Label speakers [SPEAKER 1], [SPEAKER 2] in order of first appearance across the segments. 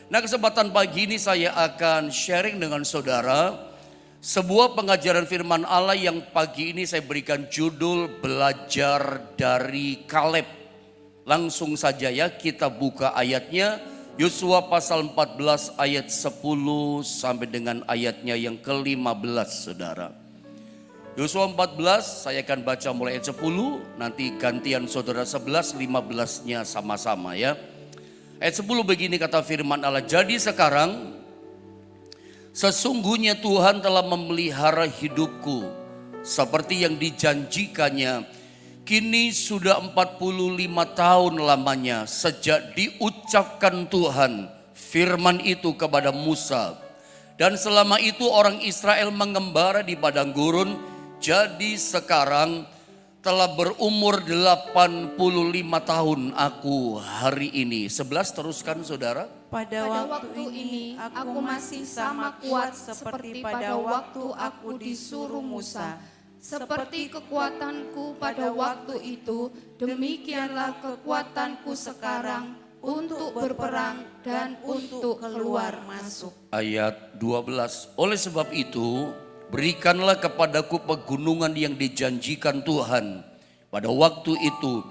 [SPEAKER 1] Nah, kesempatan pagi ini saya akan sharing dengan saudara sebuah pengajaran firman Allah yang pagi ini saya berikan judul Belajar dari Kaleb. Langsung saja ya kita buka ayatnya, Yosua pasal 14 ayat 10 sampai dengan ayatnya yang ke-15 saudara. Yosua 14 saya akan baca mulai ayat 10, nanti gantian saudara 11, 15-nya sama-sama ya. Ayat 10 begini kata firman Allah, jadi sekarang sesungguhnya Tuhan telah memelihara hidupku seperti yang dijanjikannya. Kini sudah 45 tahun lamanya sejak diucapkan Tuhan firman itu kepada Musa. Dan selama itu orang Israel mengembara di padang gurun. Jadi sekarang telah berumur 85 tahun aku hari ini. 11 teruskan saudara.
[SPEAKER 2] Pada waktu ini aku masih sama kuat seperti pada waktu aku disuruh Musa. Seperti kekuatanku pada waktu itu, demikianlah kekuatanku sekarang untuk berperang dan untuk keluar masuk.
[SPEAKER 1] Ayat 12. Oleh sebab itu, berikanlah kepadaku pegunungan yang dijanjikan Tuhan pada waktu itu.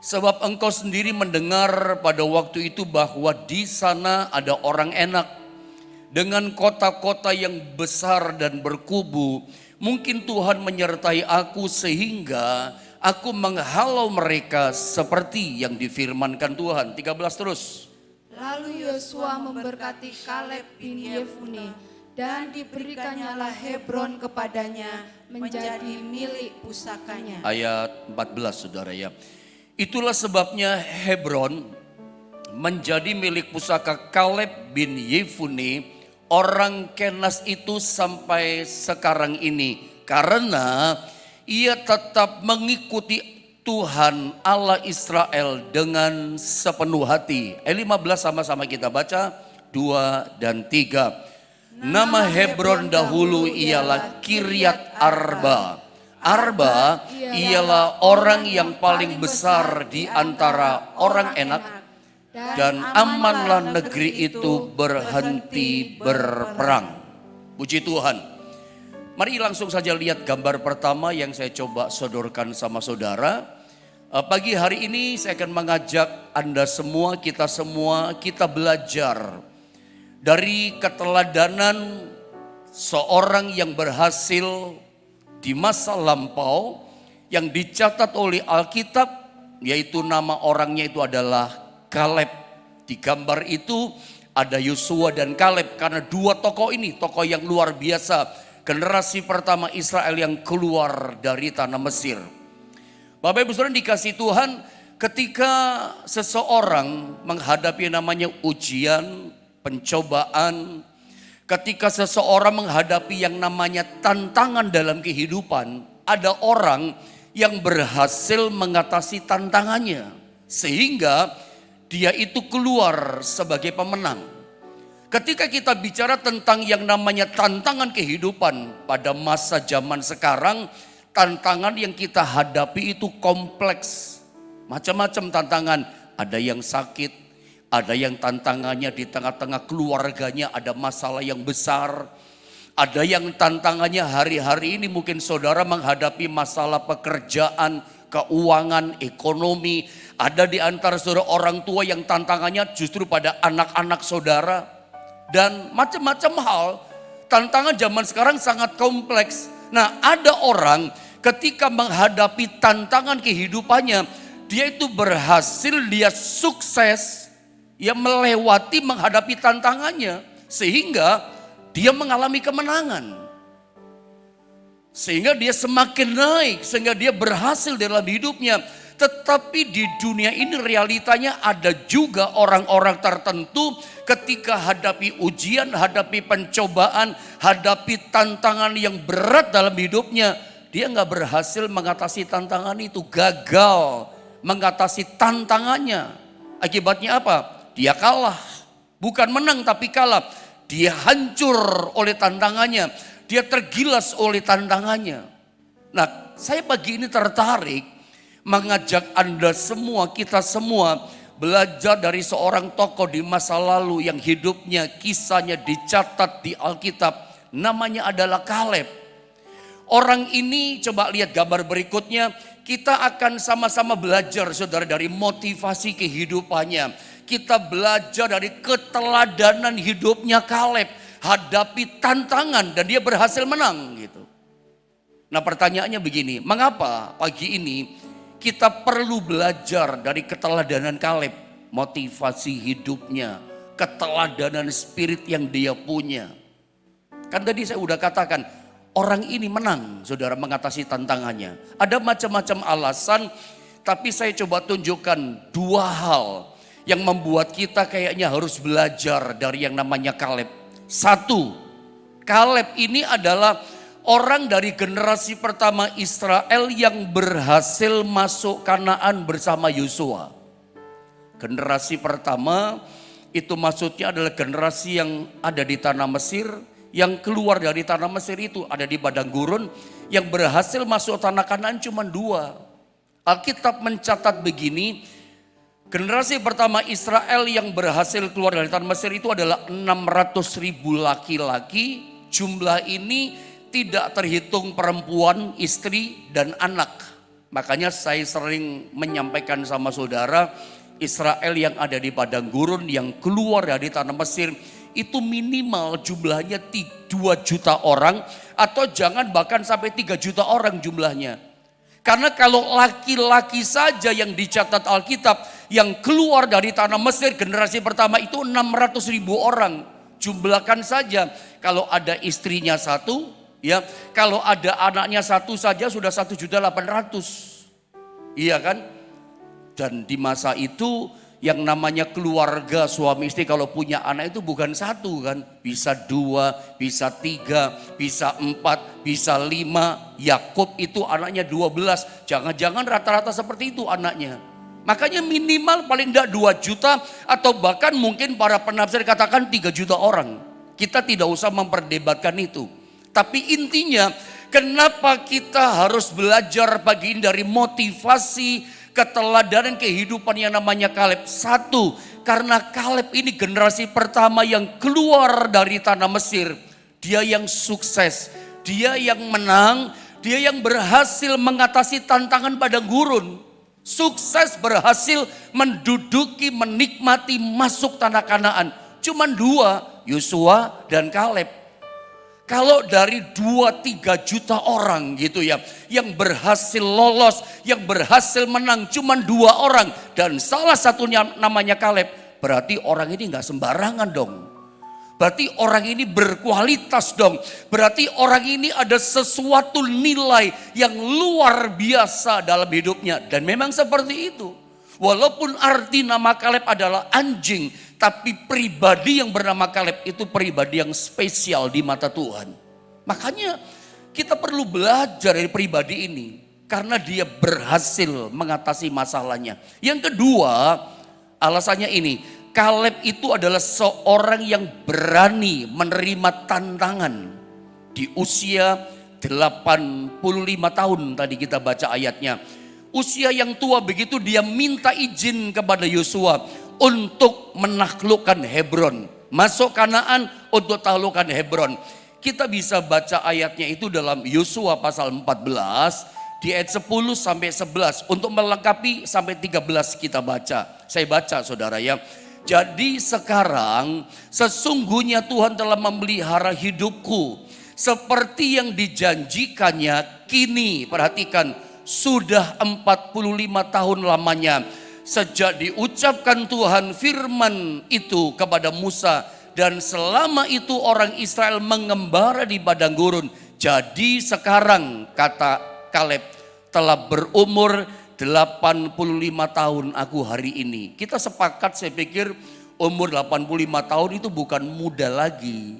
[SPEAKER 1] Sebab engkau sendiri mendengar pada waktu itu bahwa di sana ada orang enak dengan kota-kota yang besar dan berkubu. Mungkin Tuhan menyertai aku sehingga aku menghalau mereka seperti yang difirmankan Tuhan. 13 terus.
[SPEAKER 2] Lalu Yosua memberkati Kaleb bin Yefune dan diberikannya Hebron kepadanya menjadi milik pusakanya.
[SPEAKER 1] Ayat 14 saudara ya. Itulah sebabnya Hebron menjadi milik pusaka Kaleb bin Yefune orang Kenas itu sampai sekarang ini. Karena ia tetap mengikuti Tuhan Allah Israel dengan sepenuh hati. Ayat 15 sama-sama kita baca 2 dan 3. Nama Hebron dahulu ialah Kiryat Arba. Arba ialah orang yang paling besar di antara orang enak. Dan amanlah negeri itu berhenti berperang. Puji Tuhan. Mari langsung saja lihat gambar pertama yang saya coba sodorkan sama saudara. Pagi hari ini saya akan mengajak Anda semua, kita belajar dari keteladanan seorang yang berhasil di masa lampau yang dicatat oleh Alkitab, yaitu nama orangnya itu adalah Kaleb. Di gambar itu ada Yosua dan Kaleb karena dua tokoh ini tokoh yang luar biasa, generasi pertama Israel yang keluar dari tanah Mesir. Bapak Ibu Saudara dikasih Tuhan, ketika seseorang menghadapi namanya ujian, pencobaan, ketika seseorang menghadapi yang namanya tantangan dalam kehidupan, ada orang yang berhasil mengatasi tantangannya sehingga dia itu keluar sebagai pemenang. Ketika kita bicara tentang yang namanya tantangan kehidupan pada masa zaman sekarang, tantangan yang kita hadapi itu kompleks. Macam-macam tantangan, ada yang sakit, ada yang tantangannya di tengah-tengah keluarganya ada masalah yang besar. Ada yang tantangannya hari-hari ini mungkin saudara menghadapi masalah pekerjaan, keuangan, ekonomi. Ada di antara saudara orang tua yang tantangannya justru pada anak-anak saudara. Dan macam-macam hal, tantangan zaman sekarang sangat kompleks. Nah, ada orang ketika menghadapi tantangan kehidupannya, dia itu berhasil, dia sukses, ia melewati menghadapi tantangannya. Sehingga dia mengalami kemenangan. Sehingga dia semakin naik, sehingga dia berhasil dalam hidupnya. Tetapi di dunia ini realitanya ada juga orang-orang tertentu ketika hadapi ujian, hadapi pencobaan, hadapi tantangan yang berat dalam hidupnya. Dia nggak berhasil mengatasi tantangan itu, gagal mengatasi tantangannya. Akibatnya apa? Dia kalah, bukan menang tapi kalah. Dia hancur oleh tantangannya, dia tergilas oleh tantangannya. Nah, saya pagi ini tertarik mengajak Anda semua, kita semua belajar dari seorang tokoh di masa lalu yang hidupnya, kisahnya dicatat di Alkitab. Namanya adalah Kaleb. Orang ini, coba lihat gambar berikutnya, kita akan sama-sama belajar saudara dari motivasi kehidupannya. Kita belajar dari keteladanan hidupnya Kaleb, hadapi tantangan dan dia berhasil menang gitu. Nah pertanyaannya begini, mengapa pagi ini kita perlu belajar dari keteladanan Kaleb, motivasi hidupnya, keteladanan spirit yang dia punya. Kan tadi saya udah katakan, orang ini menang saudara mengatasi tantangannya. Ada macam-macam alasan, tapi saya coba tunjukkan dua hal yang membuat kita kayaknya harus belajar dari yang namanya Kaleb. Satu, Kaleb ini adalah orang dari generasi pertama Israel yang berhasil masuk Kanaan bersama Yosua. Generasi pertama itu maksudnya adalah generasi yang ada di tanah Mesir, yang keluar dari tanah Mesir itu ada di padang gurun, yang berhasil masuk tanah Kanaan cuma dua. Alkitab mencatat begini, generasi pertama Israel yang berhasil keluar dari tanah Mesir itu adalah 600.000 laki-laki. Jumlah ini tidak terhitung perempuan, istri, dan anak. Makanya saya sering menyampaikan sama saudara, Israel yang ada di padang gurun, yang keluar dari tanah Mesir, itu minimal jumlahnya 2 juta orang, atau jangan bahkan sampai 3 juta orang jumlahnya. Karena kalau laki-laki saja yang dicatat Alkitab, yang keluar dari tanah Mesir generasi pertama itu 600.000 orang. Jumlahkan saja, kalau ada istrinya satu, ya, kalau ada anaknya satu saja sudah 1.800.000. Iya kan? Dan di masa itu yang namanya keluarga suami istri kalau punya anak itu bukan satu kan. Bisa 2, bisa 3, bisa 4, bisa 5. Yakub itu anaknya 12. Jangan-jangan rata-rata seperti itu anaknya. Makanya minimal paling tidak 2 juta atau bahkan mungkin para penafsir katakan 3 juta orang. Kita tidak usah memperdebatkan itu. Tapi intinya kenapa kita harus belajar pagi ini dari motivasi keteladanan kehidupan yang namanya Kaleb. Satu, karena Kaleb ini generasi pertama yang keluar dari tanah Mesir. Dia yang sukses, dia yang menang, dia yang berhasil mengatasi tantangan padang gurun. Sukses berhasil menduduki, menikmati masuk tanah Kanaan. Cuman 2, Yosua dan Kaleb. Kalau dari 2-3 juta orang gitu ya, yang berhasil lolos, yang berhasil menang cuman 2 orang. Dan salah satunya namanya Kaleb, berarti orang ini gak sembarangan dong. Berarti orang ini berkualitas dong. Berarti orang ini ada sesuatu nilai yang luar biasa dalam hidupnya. Dan memang seperti itu. Walaupun arti nama Kaleb adalah anjing, tapi pribadi yang bernama Kaleb itu pribadi yang spesial di mata Tuhan. Makanya kita perlu belajar dari pribadi ini. Karena dia berhasil mengatasi masalahnya. Yang kedua, alasannya ini. Kaleb itu adalah seorang yang berani menerima tantangan. Di usia 85 tahun tadi kita baca ayatnya. Usia yang tua begitu dia minta izin kepada Yosua untuk menaklukkan Hebron. Masuk Kanaan untuk taklukkan Hebron. Kita bisa baca ayatnya itu dalam Yosua pasal 14 di ayat 10 sampai 11. Untuk melengkapi sampai 13 kita baca. Saya baca saudara ya. Jadi sekarang sesungguhnya Tuhan telah memelihara hidupku. Seperti yang dijanjikannya kini, perhatikan, sudah 45 tahun lamanya. Sejak diucapkan Tuhan firman itu kepada Musa. Dan selama itu orang Israel mengembara di padang gurun. Jadi sekarang kata Kaleb telah berumur 85 tahun aku hari ini. Kita sepakat saya pikir umur 85 tahun itu bukan muda lagi.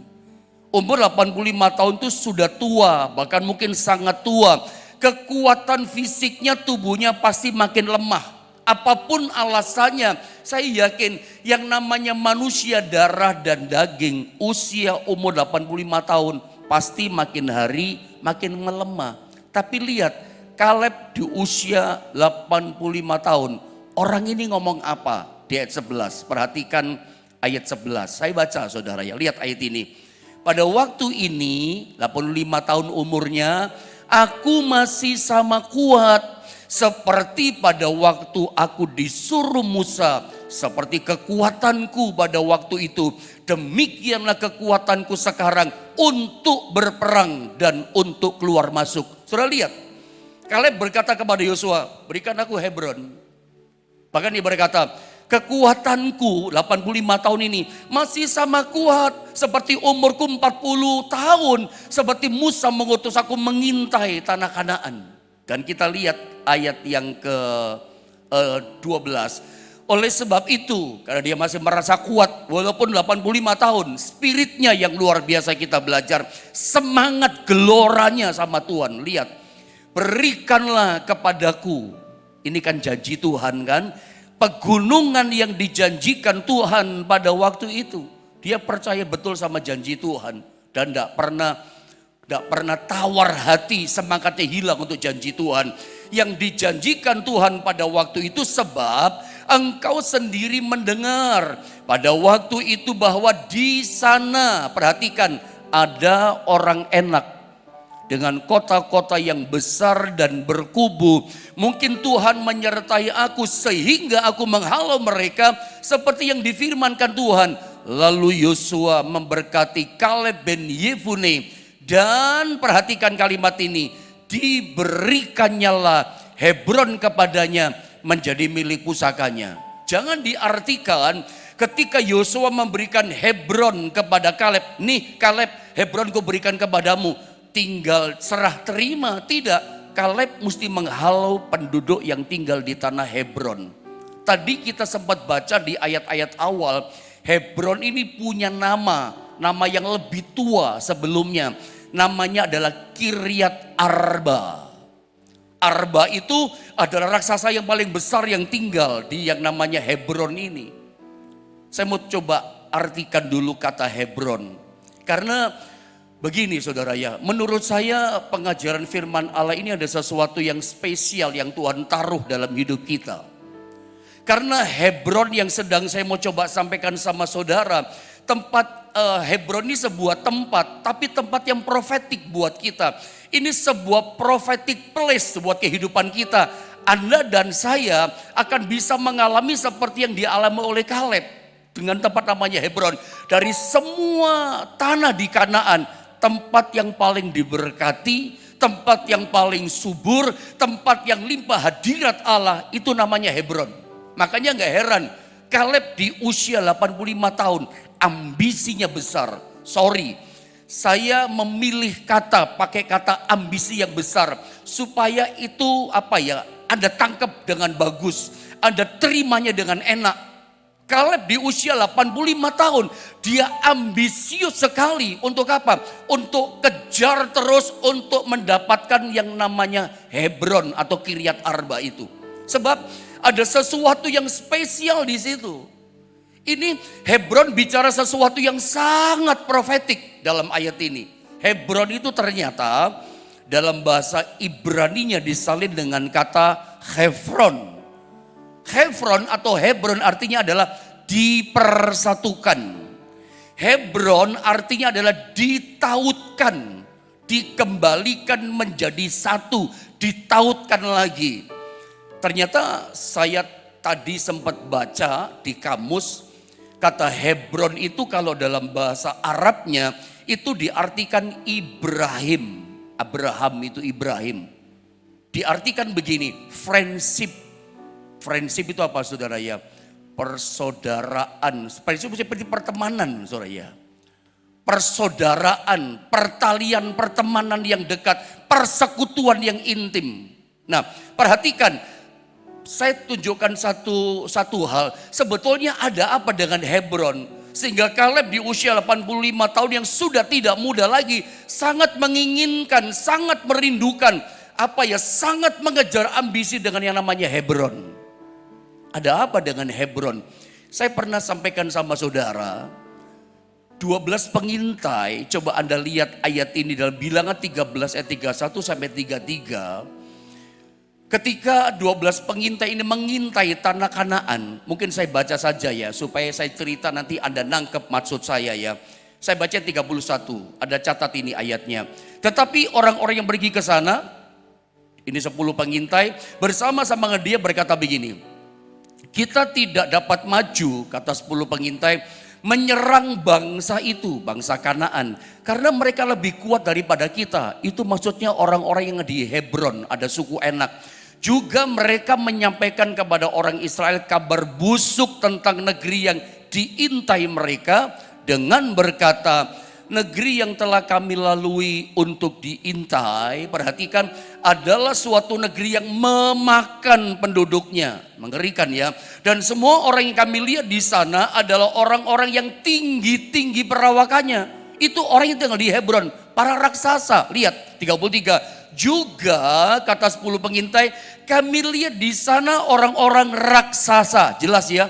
[SPEAKER 1] Umur 85 tahun itu sudah tua, bahkan mungkin sangat tua. Kekuatan fisiknya, tubuhnya pasti makin lemah. Apapun alasannya, saya yakin yang namanya manusia darah dan daging usia umur 85 tahun pasti makin hari makin melemah. Tapi lihat, Kaleb di usia 85 tahun. Orang ini ngomong apa? di ayat 11. Perhatikan ayat 11. Saya baca saudara ya, lihat ayat ini. Pada waktu ini 85 tahun umurnya, aku masih sama kuat seperti pada waktu aku disuruh Musa, seperti kekuatanku pada waktu itu. Demikianlah kekuatanku sekarang untuk berperang dan untuk keluar masuk. Saudara lihat, Kaleb berkata kepada Yosua, berikan aku Hebron. Bahkan dia berkata, kekuatanku 85 tahun ini masih sama kuat seperti umurku 40 tahun. Seperti Musa mengutus aku mengintai tanah Kanaan. Dan kita lihat ayat yang ke-12. Oleh sebab itu, karena dia masih merasa kuat walaupun 85 tahun, spiritnya yang luar biasa kita belajar, semangat geloranya sama Tuhan. Lihat, berikanlah kepadaku, ini kan janji Tuhan kan, pegunungan yang dijanjikan Tuhan pada waktu itu. Dia percaya betul sama janji Tuhan dan tidak pernah tawar hati, semangatnya hilang untuk janji Tuhan. Yang dijanjikan Tuhan pada waktu itu, sebab engkau sendiri mendengar pada waktu itu bahwa di sana, perhatikan, ada orang enak dengan kota-kota yang besar dan berkubu. Mungkin Tuhan menyertai aku sehingga aku menghalau mereka seperti yang difirmankan Tuhan. Lalu Yosua memberkati Kaleb bin Yefune, dan perhatikan kalimat ini, diberikannya lah Hebron kepadanya menjadi milik pusakanya. Jangan diartikan ketika Yosua memberikan Hebron kepada Kaleb, nih Kaleb, Hebron ku berikan kepadamu, tinggal serah terima. Tidak, Kaleb mesti menghalau penduduk yang tinggal di tanah Hebron. Tadi kita sempat baca di ayat-ayat awal, Hebron ini punya nama yang lebih tua sebelumnya. Namanya adalah Kiryat Arba. Arba itu adalah raksasa yang paling besar yang tinggal di yang namanya Hebron ini. Saya mau coba artikan dulu kata Hebron. Karena begini saudara ya, menurut saya pengajaran firman Allah ini ada sesuatu yang spesial yang Tuhan taruh dalam hidup kita. Karena Hebron yang sedang saya mau coba sampaikan sama saudara, tempat Hebron ini sebuah tempat, tapi tempat yang profetik buat kita. Ini sebuah prophetic place buat kehidupan kita. Anda dan saya akan bisa mengalami seperti yang dialami oleh Kaleb dengan tempat namanya Hebron. Dari semua tanah di Kanaan, tempat yang paling diberkati, tempat yang paling subur, tempat yang limpah hadirat Allah, itu namanya Hebron. Makanya gak heran Kaleb di usia 85 tahun, ambisinya besar. Saya memilih pakai kata ambisi yang besar supaya itu Anda tangkap dengan bagus, Anda terimanya dengan enak. Kaleb di usia 85 tahun, dia ambisius sekali untuk apa? Untuk kejar terus untuk mendapatkan yang namanya Hebron atau Kiryat Arba itu. Sebab ada sesuatu yang spesial di situ. Ini Hebron bicara sesuatu yang sangat profetik dalam ayat ini. Hebron itu ternyata dalam bahasa Ibraninya disalin dengan kata Hevron. Hevron atau Hebron artinya adalah dipersatukan. Hebron artinya adalah ditautkan, dikembalikan menjadi satu, ditautkan lagi. Ternyata saya tadi sempat baca di kamus, kata Hebron itu kalau dalam bahasa Arabnya itu diartikan Ibrahim. Abraham itu Ibrahim. Diartikan begini, friendship. Friendship itu apa saudara ya? Persaudaraan. Friendship seperti pertemanan saudara ya. Persaudaraan, pertalian pertemanan yang dekat, persekutuan yang intim. Nah, perhatikan, saya tunjukkan satu hal. Sebetulnya ada apa dengan Hebron? Sehingga Kaleb di usia 85 tahun yang sudah tidak muda lagi, sangat menginginkan, sangat merindukan, sangat mengejar ambisi dengan yang namanya Hebron. Ada apa dengan Hebron? Saya pernah sampaikan sama saudara, 12 pengintai, coba Anda lihat ayat ini dalam Bilangan 13 ayat 31 sampai 33. Ketika 12 pengintai ini mengintai tanah Kanaan, mungkin saya baca saja ya, supaya saya cerita nanti Anda nangkep maksud saya ya. Saya baca 31, ada catat ini ayatnya. Tetapi orang-orang yang pergi ke sana, ini 10 pengintai, bersama-sama dengan dia berkata begini, kita tidak dapat maju, kata 10 pengintai, menyerang bangsa itu, bangsa Kanaan. Karena mereka lebih kuat daripada kita. Itu maksudnya orang-orang yang di Hebron, ada suku Enak. Juga mereka menyampaikan kepada orang Israel kabar busuk tentang negeri yang diintai mereka dengan berkata, negeri yang telah kami lalui untuk diintai, perhatikan, adalah suatu negeri yang memakan penduduknya. Mengerikan ya. Dan semua orang yang kami lihat di sana adalah orang-orang yang tinggi-tinggi perawakannya. Itu orang yang tinggal di Hebron, para raksasa. Lihat 33. Juga kata 10 pengintai, kami lihat di sana orang-orang raksasa. Jelas ya.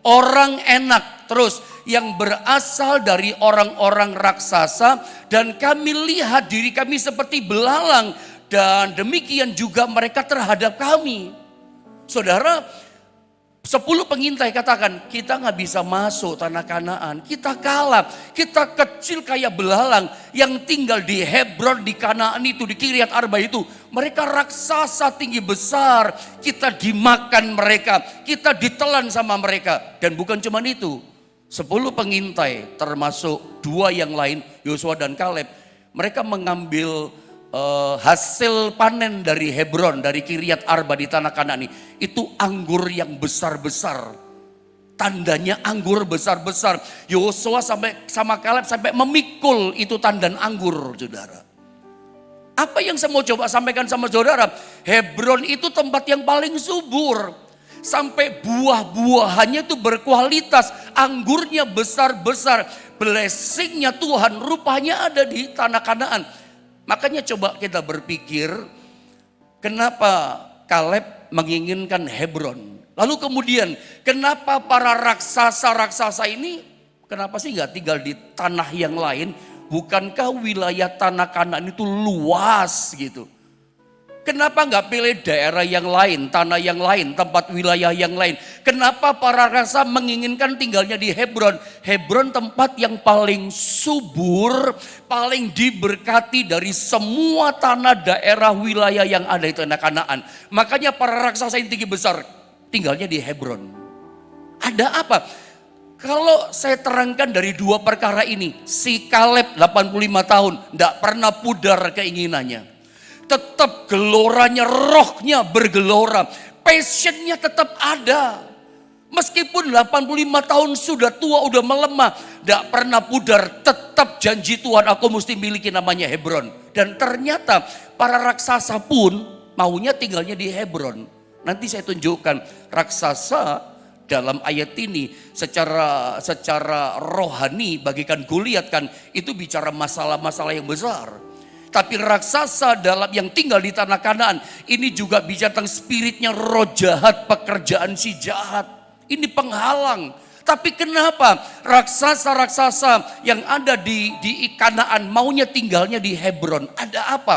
[SPEAKER 1] Orang Enak. Terus yang berasal dari orang-orang raksasa, dan kami lihat diri kami seperti belalang, dan demikian juga mereka terhadap kami. Saudara, 10 pengintai katakan, kita nggak bisa masuk tanah Kanaan, kita kalah, kita kecil kayak belalang yang tinggal di Hebron, di Kanaan itu, di Kiryat Arba itu. Mereka raksasa tinggi besar, kita dimakan mereka, kita ditelan sama mereka. Dan bukan cuma itu, 10 pengintai termasuk 2 yang lain, Yosua dan Kaleb, mereka mengambil hasil panen dari Hebron, dari Kiryat Arba di tanah Kanaan ini. Itu anggur yang besar-besar. Tandanya anggur besar-besar. Yosua sama Kaleb sampai memikul itu tandan anggur, saudara. Apa yang saya mau coba sampaikan sama saudara? Hebron itu tempat yang paling subur. Sampai buah-buahannya itu berkualitas. Anggurnya besar-besar. Blessingnya Tuhan rupanya ada di tanah Kanaan. Makanya coba kita berpikir, kenapa Kaleb menginginkan Hebron? Lalu kemudian, kenapa para raksasa-raksasa ini, kenapa sih nggak tinggal di tanah yang lain? Bukankah wilayah tanah Kanaan itu luas gitu? Kenapa nggak pilih daerah yang lain, tanah yang lain, tempat wilayah yang lain? Kenapa para raksasa menginginkan tinggalnya di Hebron? Hebron tempat yang paling subur, paling diberkati dari semua tanah daerah wilayah yang ada di tanah Kanaan. Makanya para raksasa yang tinggi besar tinggalnya di Hebron. Ada apa? Kalau saya terangkan dari 2 perkara ini, si Kaleb 85 tahun tidak pernah pudar keinginannya. Tetap geloranya, rohnya bergelora. Passionnya tetap ada. Meskipun 85 tahun sudah tua, udah melemah. Tidak pernah pudar, tetap janji Tuhan, aku mesti miliki namanya Hebron. Dan ternyata para raksasa pun maunya tinggalnya di Hebron. Nanti saya tunjukkan raksasa dalam ayat ini secara rohani bagikan Goliat kan, itu bicara masalah-masalah yang besar. Tapi raksasa dalam yang tinggal di tanah Kanaan ini juga bicara tentang spiritnya roh jahat, pekerjaan si jahat. Ini penghalang. Tapi kenapa raksasa-raksasa yang ada di Kanaan maunya tinggalnya di Hebron? Ada apa?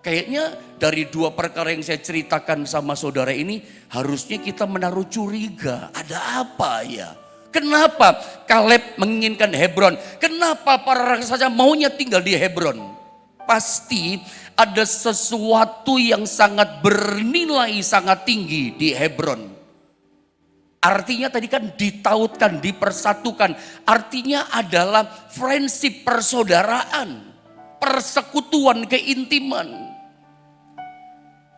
[SPEAKER 1] Kayaknya dari 2 perkara yang saya ceritakan sama saudara ini harusnya kita menaruh curiga. Ada apa ya? Kenapa Kaleb menginginkan Hebron? Kenapa para raksasa maunya tinggal di Hebron? Pasti ada sesuatu yang sangat bernilai sangat tinggi di Hebron. Artinya tadi kan ditautkan, dipersatukan. Artinya adalah friendship, persaudaraan, persekutuan, keintiman.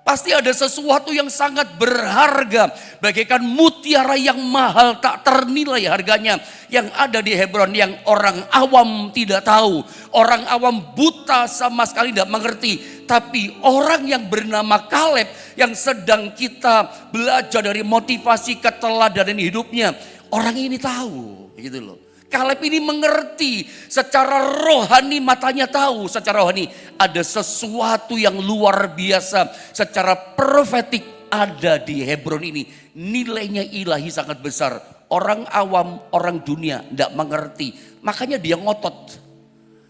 [SPEAKER 1] Pasti ada sesuatu yang sangat berharga, bagaikan mutiara yang mahal tak ternilai harganya yang ada di Hebron, yang orang awam tidak tahu, orang awam buta sama sekali tidak mengerti. Tapi orang yang bernama Kaleb yang sedang kita belajar dari motivasi keteladanan hidupnya, orang ini tahu, gitu loh. Kaleb ini mengerti secara rohani, matanya tahu secara rohani ada sesuatu yang luar biasa secara profetik ada di Hebron ini. Nilainya ilahi sangat besar. Orang awam, orang dunia tidak mengerti. Makanya dia ngotot.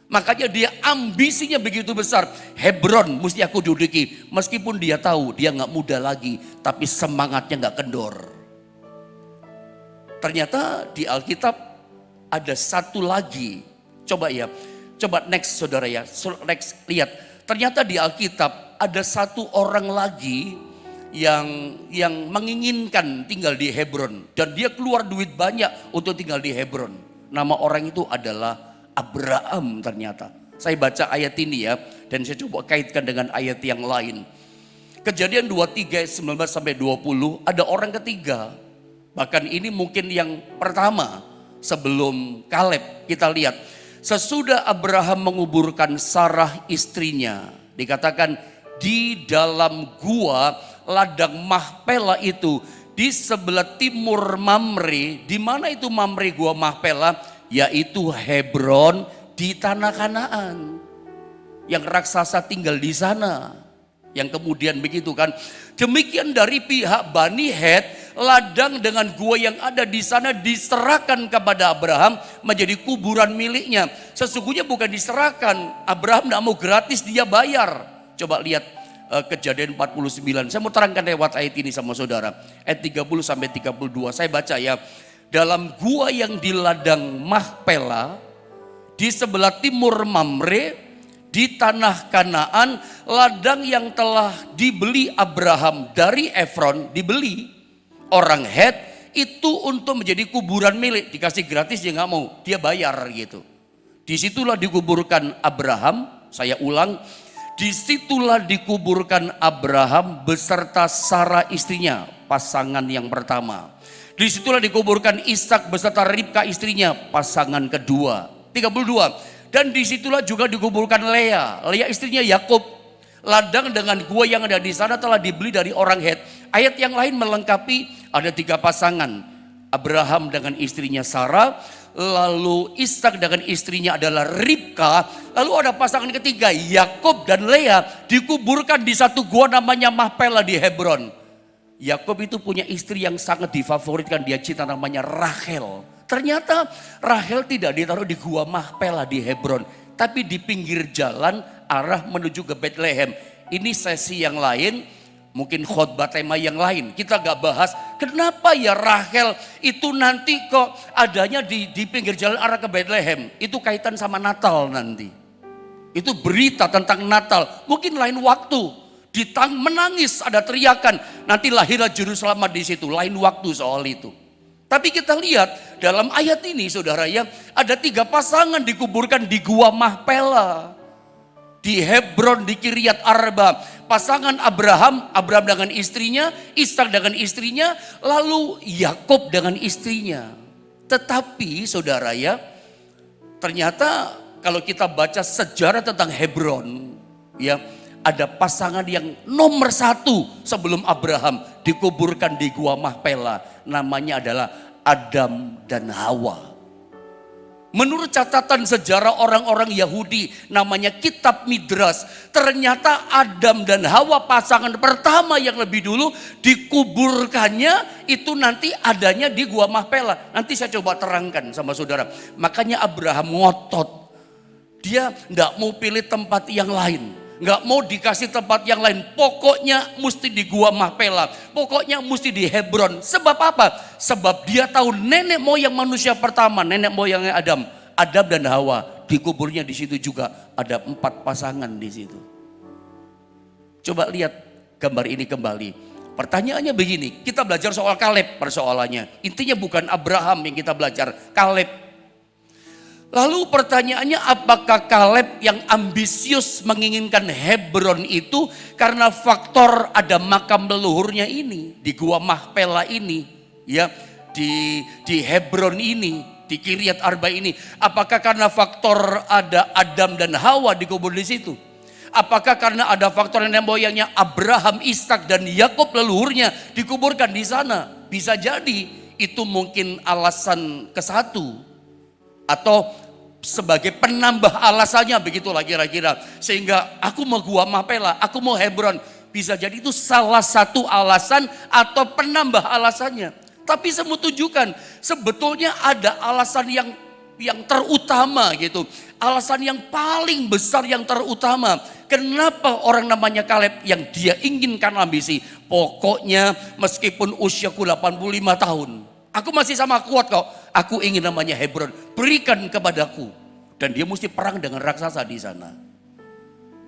[SPEAKER 1] Makanya dia ambisinya begitu besar. Hebron mesti aku duduki. Meskipun dia tahu dia gak muda lagi. Tapi semangatnya gak kendor. Ternyata di Alkitab ada satu lagi. Coba ya. Coba next saudara ya. Next lihat. Ternyata di Alkitab ada satu orang lagi yang menginginkan tinggal di Hebron. Dan dia keluar duit banyak untuk tinggal di Hebron. Nama orang itu adalah Abraham ternyata. Saya baca ayat ini ya, dan saya coba kaitkan dengan ayat yang lain. Kejadian 23 ayat 19 sampai 20, ada orang ketiga. Bahkan ini mungkin yang pertama sebelum Kaleb. Kita lihat, sesudah Abraham menguburkan Sarah istrinya, dikatakan di dalam gua ladang Mahpela itu di sebelah timur Mamre. Di mana itu Mamre gua Mahpela? Yaitu Hebron di tanah Kanaan. Yang raksasa tinggal di sana. Yang kemudian begitu kan. Demikian dari pihak Bani Het, ladang dengan gua yang ada di sana diserahkan kepada Abraham menjadi kuburan miliknya. Sesungguhnya bukan diserahkan. Abraham tidak mau gratis, dia bayar. Coba lihat Kejadian 49. Saya mau terangkan lewat ayat ini sama saudara. Ayat 30 sampai 32. Saya baca ya. Dalam gua yang di ladang Mahpela, di sebelah timur Mamre, di tanah Kanaan, ladang yang telah dibeli Abraham dari Efron, dibeli orang Het, itu untuk menjadi kuburan milik. Dikasih gratis dia nggak mau, dia bayar gitu. Disitulah dikuburkan Abraham, saya ulang, disitulah dikuburkan Abraham beserta Sarah istrinya, pasangan yang pertama. Disitulah dikuburkan Ishak beserta Ribka istrinya, pasangan kedua. 32. Dan disitulah juga dikuburkan Lea istrinya Yakub. Ladang dengan gua yang ada di sana telah dibeli dari orang Het. Ayat yang lain melengkapi, ada 3 pasangan. Abraham dengan istrinya Sarah, lalu Ishak dengan istrinya adalah Ribka. Lalu ada pasangan ketiga, Yakub dan Lea, dikuburkan di satu gua namanya Mahpela di Hebron. Yakub itu punya istri yang sangat difavoritkan, dia cinta, namanya Rahel. Ternyata Rahel tidak ditaruh di gua Mahpela di Hebron, tapi di pinggir jalan arah menuju ke Bethlehem. Ini sesi yang lain, mungkin khotbah tema yang lain. Kita gak bahas kenapa ya Rahel itu nanti kok adanya di pinggir jalan arah ke Bethlehem. Itu kaitan sama Natal nanti. Itu berita tentang Natal, mungkin lain waktu. Menangis, ada teriakan, nanti lahirlah juru selamat di situ, lain waktu soal itu. Tapi kita lihat dalam ayat ini saudara ya, ada 3 pasangan dikuburkan di gua Mahpela. Di Hebron, di Kiryat Arba. Pasangan Abraham dengan istrinya, Ishak dengan istrinya, lalu Yakub dengan istrinya. Tetapi saudara ya, ternyata kalau kita baca sejarah tentang Hebron ya, ada pasangan yang nomor 1 sebelum Abraham dikuburkan di gua Mahpela. Namanya adalah Adam dan Hawa. Menurut catatan sejarah orang-orang Yahudi, namanya Kitab Midras, ternyata Adam dan Hawa pasangan pertama yang lebih dulu dikuburkannya itu nanti adanya di gua Mahpela. Nanti saya coba terangkan sama saudara. Makanya Abraham ngotot. Dia tidak mau pilih tempat yang lain. Nggak mau dikasih tempat yang lain, pokoknya mesti di gua Mahpela, pokoknya mesti di Hebron. Sebab apa? Sebab dia tahu nenek moyang manusia pertama, nenek moyangnya Adam dan Hawa, dikuburnya di situ juga ada 4 pasangan di situ. Coba lihat gambar ini kembali. Pertanyaannya begini, kita belajar soal Kaleb persoalannya. Intinya bukan Abraham yang kita belajar, Kaleb. Lalu pertanyaannya, apakah Kaleb yang ambisius menginginkan Hebron itu karena faktor ada makam leluhurnya ini di gua Mahpela ini ya, di Hebron ini, di Kiryat Arba ini? Apakah karena faktor ada Adam dan Hawa dikubur di situ? Apakah karena ada faktor nenek moyangnya Abraham, Ishak dan Yakub leluhurnya dikuburkan di sana? Bisa jadi itu mungkin alasan ke-1. Atau sebagai penambah alasannya, begitulah kira-kira. Sehingga aku mau gua Mahpela, aku mau Hebron. Bisa jadi itu salah satu alasan atau penambah alasannya. Tapi saya mau tunjukkan sebetulnya ada alasan yang terutama gitu. Alasan yang paling besar, yang terutama, kenapa orang namanya Kaleb yang dia inginkan ambisi. Pokoknya meskipun usiaku 85 tahun, aku masih sama kuat kok. Aku ingin namanya Hebron, berikan kepadaku. Dan dia mesti perang dengan raksasa di sana.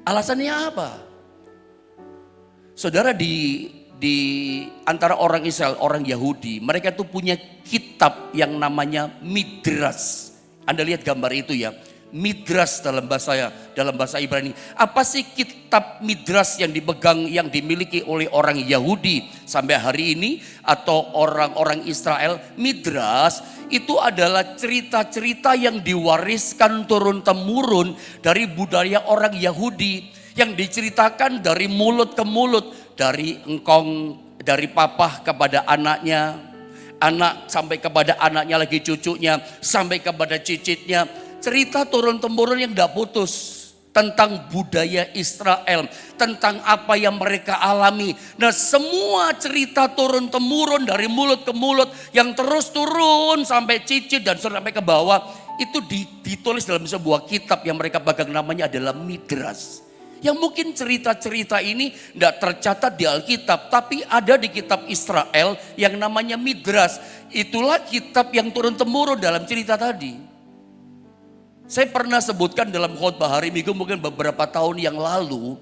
[SPEAKER 1] Alasannya apa? Saudara, di antara orang Israel, orang Yahudi, mereka tuh punya kitab yang namanya Midras. Anda lihat gambar itu ya, Midras dalam bahasa Ibrani. Apa sih kitab Midras yang dipegang, yang dimiliki oleh orang Yahudi sampai hari ini atau orang-orang Israel? Midras itu adalah cerita-cerita yang diwariskan turun-temurun dari budaya orang Yahudi, yang diceritakan dari mulut ke mulut, dari engkong, dari papa kepada anaknya, anak sampai kepada anaknya lagi, cucunya, sampai kepada cicitnya. Cerita turun-temurun yang tidak putus tentang budaya Israel, tentang apa yang mereka alami. Nah, semua cerita turun-temurun dari mulut ke mulut yang terus turun sampai cicit dan sampai ke bawah, itu ditulis dalam sebuah kitab yang mereka pegang, namanya adalah Midras. Yang mungkin cerita-cerita ini tidak tercatat di Alkitab, tapi ada di kitab Israel yang namanya Midras. Itulah kitab yang turun-temurun dalam cerita tadi. Saya pernah sebutkan dalam khotbah hari Minggu mungkin beberapa tahun yang lalu,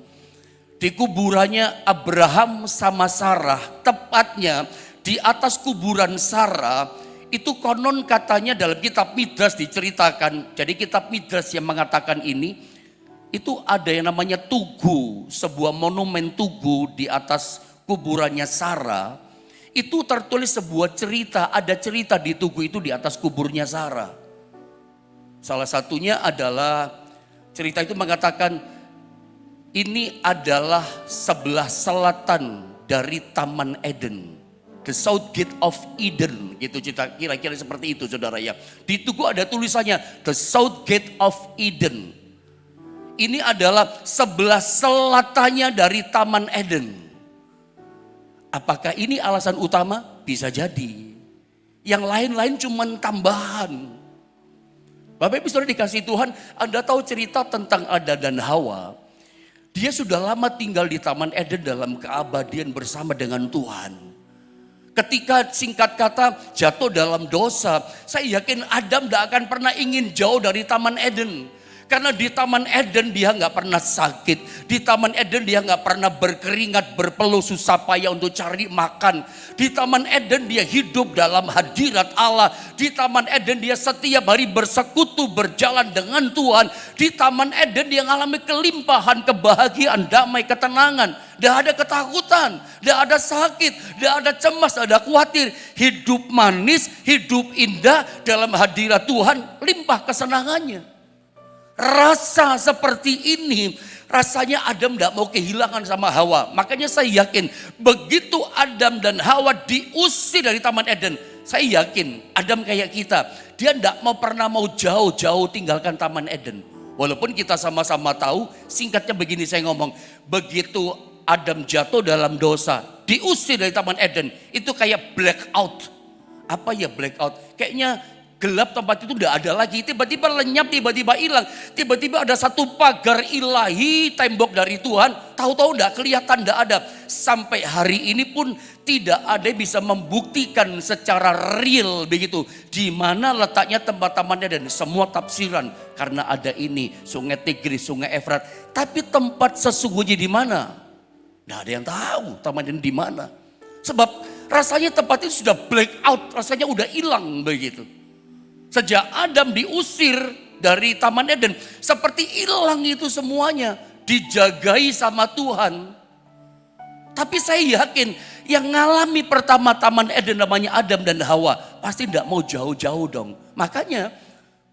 [SPEAKER 1] di kuburannya Abraham sama Sarah, tepatnya di atas kuburan Sarah, itu konon katanya dalam kitab Midras diceritakan. Jadi kitab Midras yang mengatakan ini, itu ada yang namanya tugu, sebuah monumen tugu di atas kuburannya Sarah. Itu tertulis sebuah cerita, ada cerita di tugu itu di atas kuburnya Sarah. Salah satunya adalah cerita itu mengatakan ini adalah sebelah selatan dari Taman Eden. The South Gate of Eden, gitu kira-kira seperti itu saudara ya. Di tugu ada tulisannya The South Gate of Eden. Ini adalah sebelah selatannya dari Taman Eden. Apakah ini alasan utama? Bisa jadi. Yang lain-lain cuma tambahan. Bapak Ibu Saudara dikasih Tuhan, Anda tahu cerita tentang Adam dan Hawa. Dia sudah lama tinggal di Taman Eden dalam keabadian bersama dengan Tuhan. Ketika singkat kata jatuh dalam dosa, saya yakin Adam tidak akan pernah ingin jauh dari Taman Eden. Karena di Taman Eden dia nggak pernah sakit. Di Taman Eden dia nggak pernah berkeringat, berpeluh, susah payah untuk cari makan. Di Taman Eden dia hidup dalam hadirat Allah. Di Taman Eden dia setiap hari bersekutu, berjalan dengan Tuhan. Di Taman Eden dia mengalami kelimpahan, kebahagiaan, damai, ketenangan. Tidak ada ketakutan, tidak ada sakit, tidak ada cemas, tidak ada khawatir. Hidup manis, hidup indah dalam hadirat Tuhan, limpah kesenangannya. Rasa seperti ini, rasanya Adam tidak mau kehilangan sama Hawa. Makanya saya yakin begitu Adam dan Hawa diusir dari Taman Eden, saya yakin Adam kayak kita, dia tidak pernah mau jauh-jauh tinggalkan Taman Eden. Walaupun kita sama-sama tahu, singkatnya begini saya ngomong, begitu Adam jatuh dalam dosa, diusir dari Taman Eden, itu kayak blackout. Apa ya blackout? Kayaknya gelap, tempat itu tidak ada lagi, tiba-tiba lenyap, tiba-tiba hilang, tiba-tiba ada satu pagar ilahi, tembok dari Tuhan, tahu-tahu tidak kelihatan, tidak ada. Sampai hari ini pun tidak ada yang bisa membuktikan secara real begitu, di mana letaknya tempat Taman Eden. Semua tafsiran, karena ada ini, sungai Tigris, sungai Efrat, tapi tempat sesungguhnya di mana? Tidak ada yang tahu Taman Eden di mana. Sebab rasanya tempat itu sudah blackout, rasanya udah hilang begitu. Sejak Adam diusir dari Taman Eden, seperti hilang itu semuanya, dijagai sama Tuhan. Tapi saya yakin yang ngalami pertama Taman Eden namanya Adam dan Hawa, pasti tidak mau jauh-jauh dong. Makanya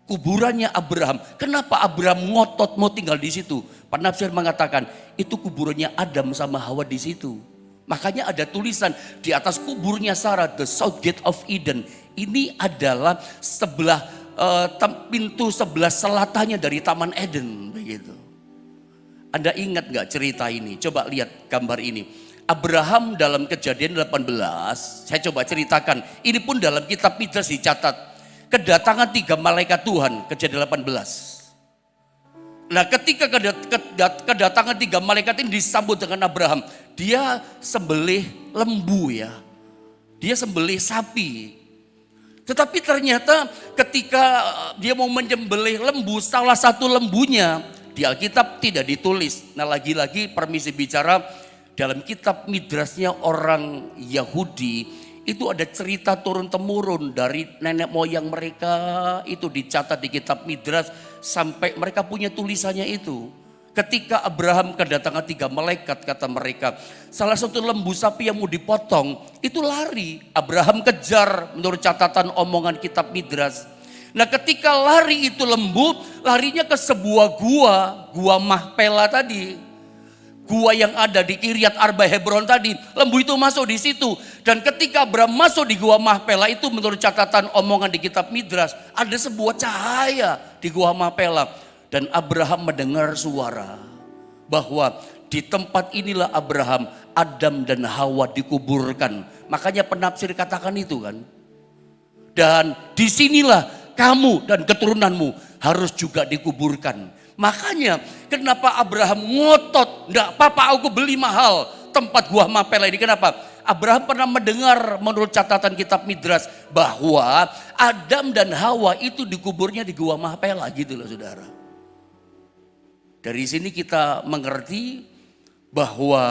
[SPEAKER 1] kuburannya Abraham, kenapa Abraham ngotot mau tinggal di situ? Penafsir mengatakan itu kuburannya Adam sama Hawa di situ. Makanya ada tulisan di atas kuburnya Sarah, The South Gate of Eden. Ini adalah pintu sebelah selatannya dari Taman Eden, begitu. Anda ingat nggak cerita ini? Coba lihat gambar ini. Abraham dalam Kejadian 18, saya coba ceritakan. Ini pun dalam kitab Midras dicatat. Kedatangan 3 malaikat Tuhan, Kejadian 18. Nah ketika kedatangan 3 malaikat ini disambut dengan Abraham, dia sembelih lembu ya. Dia sembelih sapi. Tetapi ternyata ketika dia mau menyembelih lembu, salah satu lembunya di Alkitab tidak ditulis. Nah lagi-lagi permisi bicara, dalam kitab midrasnya orang Yahudi itu ada cerita turun-temurun dari nenek moyang mereka, itu dicatat di kitab midras sampai mereka punya tulisannya itu. Ketika Abraham kedatangan 3 malaikat, kata mereka, salah satu lembu sapi yang mau dipotong itu lari. Abraham kejar menurut catatan omongan kitab midras. Nah ketika lari itu lembu, larinya ke sebuah gua Mahpela tadi. Gua yang ada di Kiryat Arba Hebron tadi, lembu itu masuk di situ. Dan ketika Abraham masuk di gua Mahpela itu, menurut catatan omongan di kitab midras, ada sebuah cahaya di gua Mahpela. Dan Abraham mendengar suara bahwa di tempat inilah Abraham, Adam dan Hawa dikuburkan. Makanya penafsir katakan itu kan. Dan disinilah kamu dan keturunanmu harus juga dikuburkan. Makanya kenapa Abraham ngotot, enggak apa-apa aku beli mahal tempat gua Mahpela ini. Kenapa? Abraham pernah mendengar menurut catatan kitab midras bahwa Adam dan Hawa itu dikuburnya di gua Mahpela gitu loh saudara. Dari sini kita mengerti bahwa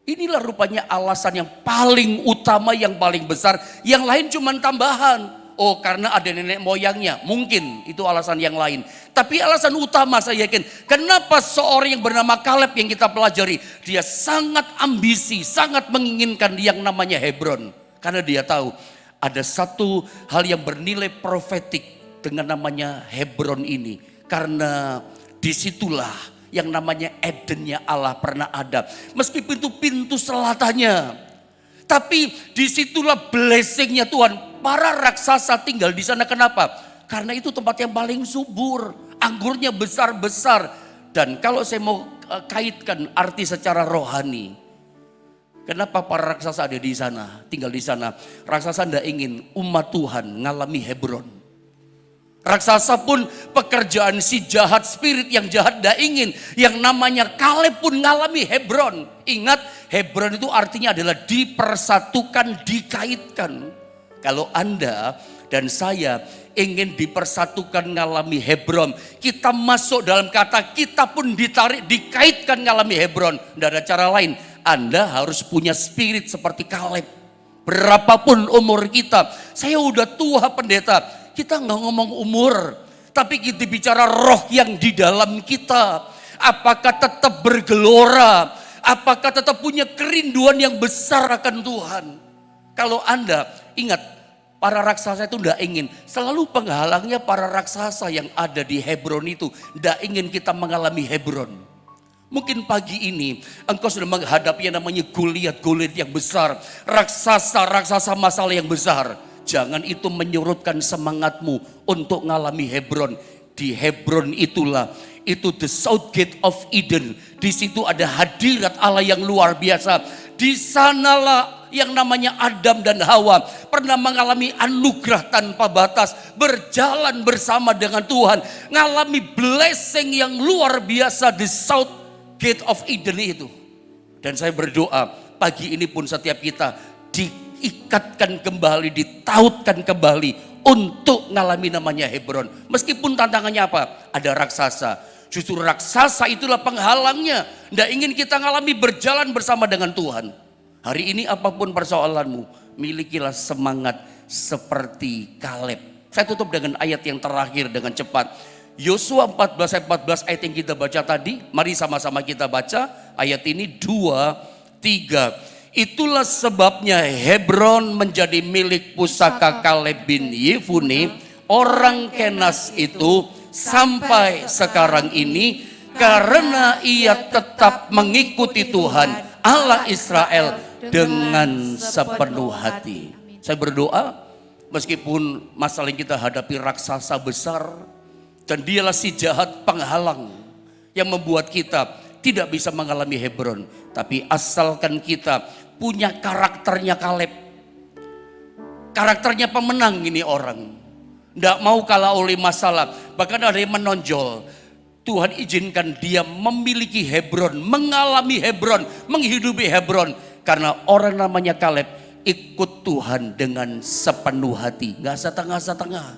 [SPEAKER 1] inilah rupanya alasan yang paling utama, yang paling besar. Yang lain cuma tambahan. Oh karena ada nenek moyangnya, mungkin itu alasan yang lain. Tapi alasan utama saya yakin, kenapa seorang yang bernama Kaleb yang kita pelajari, dia sangat ambisi, sangat menginginkan yang namanya Hebron. Karena dia tahu ada satu hal yang bernilai profetik dengan namanya Hebron ini. Karena disitulah yang namanya Edennya Allah pernah ada. Meskipun itu pintu selatannya, tapi disitulah blessingnya Tuhan. Para raksasa tinggal di sana. Kenapa? Karena itu tempat yang paling subur, anggurnya besar-besar. Dan kalau saya mau kaitkan arti secara rohani, kenapa para raksasa ada di sana, tinggal di sana? Raksasa tidak ingin umat Tuhan ngalami Hebron. Raksasa pun pekerjaan si jahat, spirit yang jahat tidak ingin. Yang namanya Kaleb pun ngalami Hebron. Ingat, Hebron itu artinya adalah dipersatukan, dikaitkan. Kalau Anda dan saya ingin dipersatukan ngalami Hebron, kita masuk dalam kata, kita pun ditarik, dikaitkan ngalami Hebron. Tidak ada cara lain. Anda harus punya spirit seperti Kaleb. Berapapun umur kita, saya udah tua pendeta, kita nggak ngomong umur, tapi kita bicara roh yang di dalam kita. Apakah tetap bergelora? Apakah tetap punya kerinduan yang besar akan Tuhan? Kalau Anda ingat, para raksasa itu tidak ingin. Selalu penghalangnya para raksasa yang ada di Hebron itu tidak ingin kita mengalami Hebron. Mungkin pagi ini engkau sudah menghadapi yang namanya Goliat yang besar. Raksasa masalah yang besar. Jangan itu menyurutkan semangatmu untuk mengalami Hebron. Di Hebron itulah, itu the South Gate of Eden. Di situ ada hadirat Allah yang luar biasa. Di sanalah yang namanya Adam dan Hawa pernah mengalami anugerah tanpa batas, berjalan bersama dengan Tuhan, mengalami blessing yang luar biasa di South Gate of Eden itu. Dan saya berdoa pagi ini pun setiap kita diikatkan kembali, ditautkan kembali untuk mengalami namanya Hebron. Meskipun tantangannya apa? Ada raksasa. Justru raksasa itulah penghalangnya. Tidak ingin kita mengalami berjalan bersama dengan Tuhan. Hari ini apapun persoalanmu, milikilah semangat seperti Kaleb. Saya tutup dengan ayat yang terakhir dengan cepat. Yosua 14 ayat 14 ayat yang kita baca tadi. Mari sama-sama kita baca ayat ini 2, 3. Itulah sebabnya Hebron menjadi milik pusaka Kaleb bin Yefune, orang Kenas itu sampai sekarang ini, karena ia tetap mengikuti Tuhan Allah Israel dengan sepenuh hati. Saya berdoa meskipun masalah yang kita hadapi raksasa besar, dan dialah si jahat penghalang yang membuat kita tidak bisa mengalami Hebron. Tapi asalkan kita punya karakternya Kaleb, karakternya pemenang ini orang, tidak mau kalah oleh masalah. Bahkan ada yang menonjol, Tuhan izinkan dia memiliki Hebron, mengalami Hebron, menghidupi Hebron. Karena orang namanya Kaleb ikut Tuhan dengan sepenuh hati, gak setengah-setengah.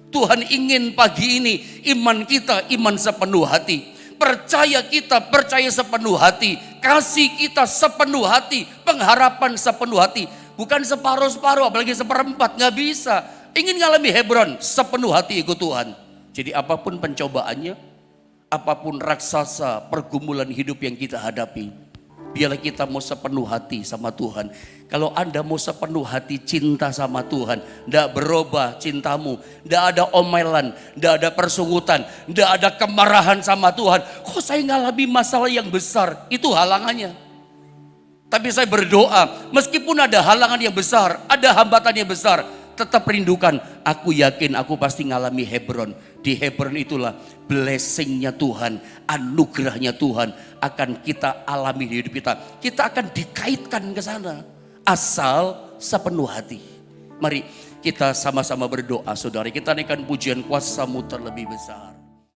[SPEAKER 1] Tuhan ingin pagi ini iman kita iman sepenuh hati. Percaya kita percaya sepenuh hati. Kasih kita sepenuh hati. Pengharapan sepenuh hati. Bukan separuh-separuh apalagi seperempat, gak bisa. Ingin ngalami Hebron, sepenuh hati ikut Tuhan. Jadi apapun pencobaannya, apapun raksasa pergumulan hidup yang kita hadapi, biarlah kita mau sepenuh hati sama Tuhan. Kalau Anda mau sepenuh hati cinta sama Tuhan, tidak berubah cintamu, tidak ada omelan, tidak ada persungutan, tidak ada kemarahan sama Tuhan. Kok saya ngalami masalah yang besar? Itu halangannya. Tapi saya berdoa, meskipun ada halangan yang besar, ada hambatan yang besar, tetap rindukan, aku yakin aku pasti ngalami Hebron. Di Hebron itulah blessingnya Tuhan, anugerahnya Tuhan akan kita alami di hidup kita. Kita akan dikaitkan ke sana, asal sepenuh hati. Mari kita sama-sama berdoa saudara, kita naikkan pujian kuasa-Mu terlebih besar.